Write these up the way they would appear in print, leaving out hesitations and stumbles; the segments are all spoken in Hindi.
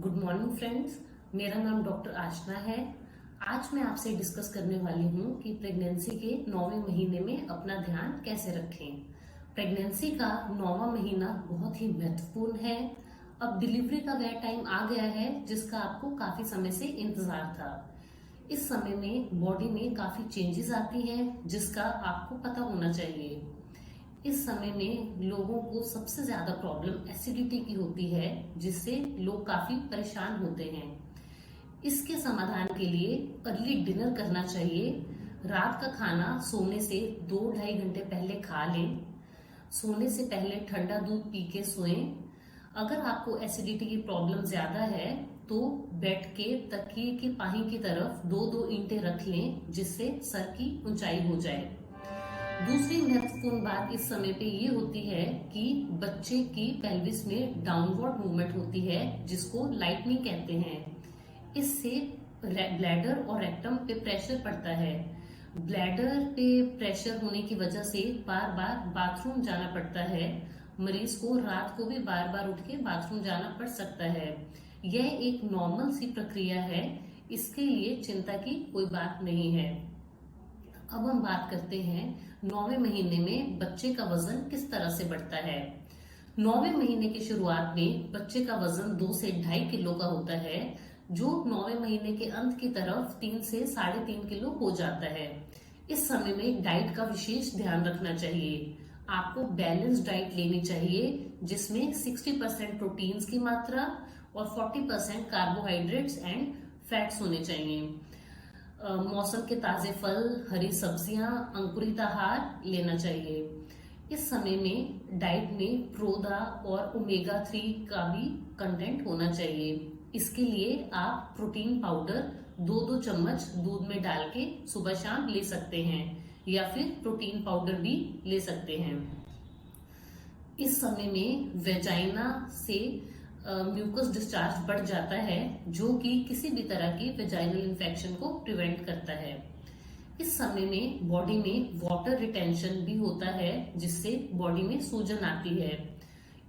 गुड मॉर्निंग फ्रेंड्स, मेरा नाम डॉक्टर आशना है। आज मैं आपसे डिस्कस करने वाली हूँ कि प्रेगनेंसी के 9वें महीने में अपना ध्यान कैसे रखें। प्रेगनेंसी का 9वां महीना बहुत ही महत्वपूर्ण है। अब डिलीवरी का वह टाइम आ गया है जिसका आपको काफी समय से इंतजार था। इस समय में बॉडी में काफी चेंजेस आती हैं जिसका आपको पता होना चाहिए। इस समय में लोगों को सबसे ज्यादा प्रॉब्लम एसिडिटी की होती है जिससे लोग काफी परेशान होते हैं। इसके समाधान के लिए अर्ली डिनर करना चाहिए। रात का खाना सोने से 2-2.5 घंटे पहले खा लें। सोने से पहले ठंडा दूध पी के सोएं। अगर आपको एसिडिटी की प्रॉब्लम ज्यादा है तो बेड के तकिए की पाही की तरफ 2-2 ईंटें रख लें जिससे सर की ऊंचाई हो जाए। दूसरी महत्वपूर्ण बात इस समय पे ये होती है कि बच्चे की पेल्विस में डाउनवर्ड मूवमेंट होती है जिसको लाइटनिंग कहते हैं। इससे ब्लैडर और रेक्टम पे प्रेशर पड़ता है। ब्लैडर पे प्रेशर होने की वजह से बार बार बाथरूम जाना पड़ता है। मरीज को रात को भी बार बार उठ के बाथरूम जाना पड़ सकता है। यह एक नॉर्मल सी प्रक्रिया है, इसके लिए चिंता की कोई बात नहीं है। अब हम बात करते हैं 9वें महीने में बच्चे का वजन किस तरह से बढ़ता है। 9वें महीने की शुरुआत में बच्चे का वजन 2 से 2.5 किलो का होता है जो 9वें महीने के अंत की तरफ 3 से 3.5 किलो हो जाता है। इस समय में डाइट का विशेष ध्यान रखना चाहिए। आपको बैलेंस डाइट लेनी चाहिए जिसमें 60% प्रोटीन्स की मात्रा और 40% कार्बोहाइड्रेट्स एंड फैट्स होने चाहिए। मौसम के ताजे फल, हरी सब्जियां, अंकुरित आहार लेना चाहिए। इस समय में डाइट में प्रोदा और ओमेगा 3 का भी कंटेंट होना चाहिए। इसके लिए आप प्रोटीन पाउडर 2-2 चम्मच दूध में डाल के सुबह शाम ले सकते हैं या फिर प्रोटीन पाउडर भी ले सकते हैं। इस समय में वेजाइना से म्यूकस डिस्चार्ज बढ़ जाता है जो कि किसी भी तरह की वेजाइनल इन्फेक्शन को प्रिवेंट करता है। इस समय में बॉडी में वाटर रिटेंशन भी होता है जिससे बॉडी में सूजन आती है।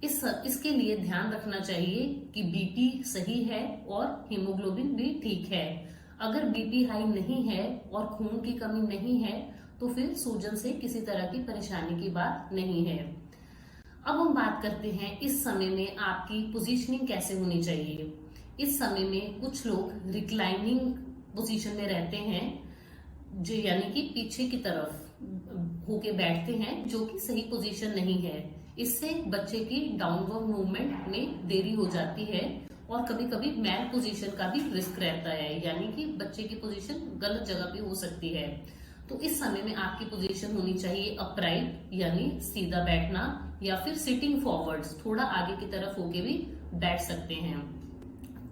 इसके लिए ध्यान रखना चाहिए कि बीपी सही है और हीमोग्लोबिन भी ठीक है। अगर बीपी हाई नहीं है और खून की कमी नहीं है तो फिर सूजन से किसी तरह की परेशानी की बात नहीं है। अब हम बात करते हैं इस समय में आपकी पोजीशनिंग कैसे होनी चाहिए। इस समय में कुछ लोग रिक्लाइनिंग पोजीशन में रहते हैं जो यानी कि पीछे की तरफ होके बैठते हैं जो कि सही पोजीशन नहीं है। इससे बच्चे की डाउनवर्ड मूवमेंट में देरी हो जाती है और कभी कभी मैल पोजीशन का भी रिस्क रहता है यानी कि बच्चे की पोजीशन गलत जगह पे हो सकती है। तो इस समय में आपकी पोजीशन होनी चाहिए अपराइट यानी सीधा बैठना या फिर सिटिंग फॉरवर्ड्स, थोड़ा आगे की तरफ होके भी बैठ सकते हैं।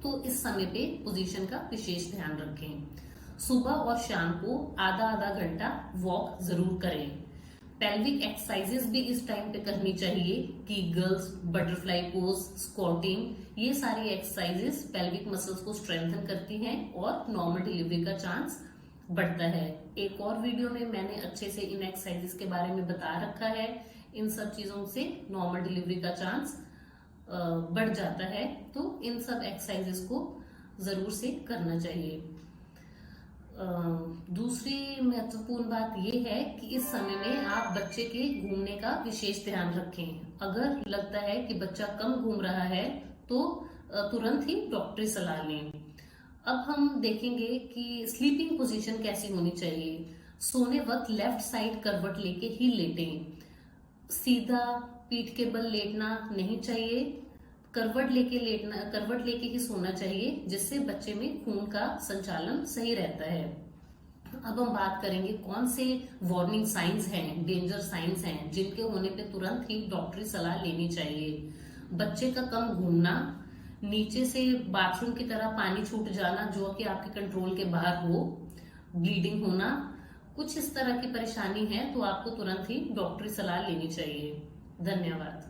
तो इस समय पे पोजीशन का विशेष ध्यान रखें। सुबह और शाम को आधा घंटा वॉक जरूर करें। पेल्विक एक्सरसाइजेस भी इस टाइम पे करनी चाहिए कि गर्ल्स बटरफ्लाई पोज, स्क्वाटिंग, ये सारी एक्सरसाइजेस पेल्विक मसल्स को स्ट्रेंथन करती हैं और नॉर्मल डिलीवरी का चांस बढ़ता है। एक और वीडियो में मैंने अच्छे से इन एक्सरसाइजेस के बारे में बता रखा है। इन सब चीजों से नॉर्मल डिलीवरी का चांस बढ़ जाता है, तो इन सब एक्सरसाइजेस को जरूर से करना चाहिए। दूसरी महत्वपूर्ण बात यह है कि इस समय में आप बच्चे के घूमने का विशेष ध्यान रखें। अगर लगता है कि बच्चा कम घूम रहा है तो तुरंत ही डॉक्टरी सलाह लें। अब हम देखेंगे कि स्लीपिंग पोजीशन कैसी होनी चाहिए। सोने वक्त लेफ्ट साइड करवट लेके ही लेटें। सीधा पीठ के बल लेटना नहीं चाहिए। करवट लेके ही सोना चाहिए जिससे बच्चे में खून का संचालन सही रहता है। अब हम बात करेंगे कौन से वार्निंग साइंस हैं, डेंजर साइंस हैं जिनके होने पे तुरंत ही डॉक्टरी सलाह लेनी चाहिए। बच्चे का कम घूमना, नीचे से बाथरूम की तरह पानी छूट जाना जो कि आपके कंट्रोल के बाहर हो, ब्लीडिंग होना, कुछ इस तरह की परेशानी है तो आपको तुरंत ही डॉक्टरी सलाह लेनी चाहिए। धन्यवाद।